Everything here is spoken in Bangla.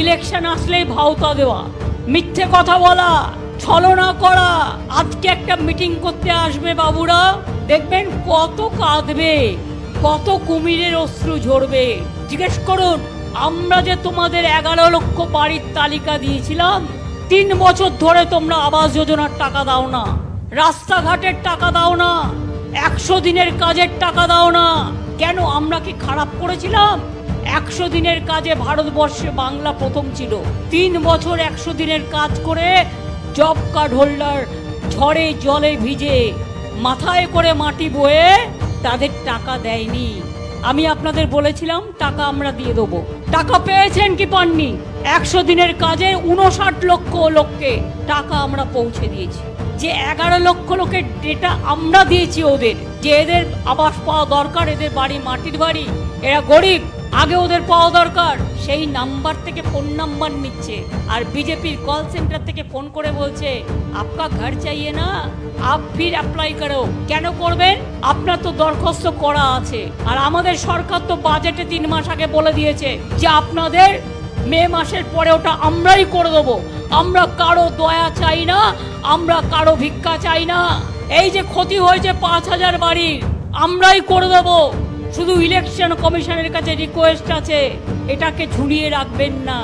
ইলেকশন আসলেই ভাওতা দেওয়া, মিথ্যে কথা বলা, ছলনা করা। আজকে একটা মিটিং করতে আসবে বাবুরা, দেখবেন কত কাঁদবে, কত কুমিরের অশ্রু ঝরবে। জিজ্ঞেস করুন, আমরা যে তোমাদের 11 লক্ষ বাড়ির তালিকা দিয়েছিলাম, 3 বছর ধরে তোমরা আবাস যোজনার টাকা দাও না, রাস্তাঘাটের টাকা দাও না, 100 দিনের কাজের টাকা দাও না। কেন? আমরা কি খারাপ করেছিলাম? 100 দিনের কাজে ভারতবর্ষে বাংলা প্রথম ছিল। 3 বছর 100 দিনের কাজ করে জব কার্ড হোল্ডার ঝড়ে জলে ভিজে মাথায় করে মাটি বয়ে তাদের টাকা দেয়নি। আমি আপনাদের বলেছিলাম টাকা আমরা দিয়ে দেবো। টাকা পেয়েছেন কি পাননি? 100 দিনের কাজে 59 লক্ষ লোককে টাকা আমরা পৌঁছে দিয়েছি। যে 11 লক্ষ লোকের ডেটা আমরা দিয়েছি ওদের, যে এদের আবাস পাওয়া দরকার, এদের বাড়ি মাটির বাড়ি, এরা গরিব, আগে ওদের পাওয়া দরকার, সেই নাম্বার থেকে ফোন নাম্বার নিচ্ছে। আর বিজেপির কল সেন্টার থেকে ফোন করে বলছে আপকা ঘর চাইয়ে না, আপ ফির অ্যাপ্লাই করো। কেন করবেন? আপনার তো দরখাস্ত করা আছে। আর আমাদের সরকার তো বাজেটে 3 মাস আগে বলে দিয়েছে যে আপনাদের মে মাসের পরে ওটা আমরাই করে দেবো। আমরা কারো দয়া চাই না, আমরা কারো ভিক্ষা চাই না। এই যে ক্ষতি হয়েছে 5000 বাড়ির, আমরাই করে দেবো। শুধু ইলেকশন কমিশনের কাছে রিকোয়েস্ট আছে, এটাকে ঝুলিয়ে রাখবেন না।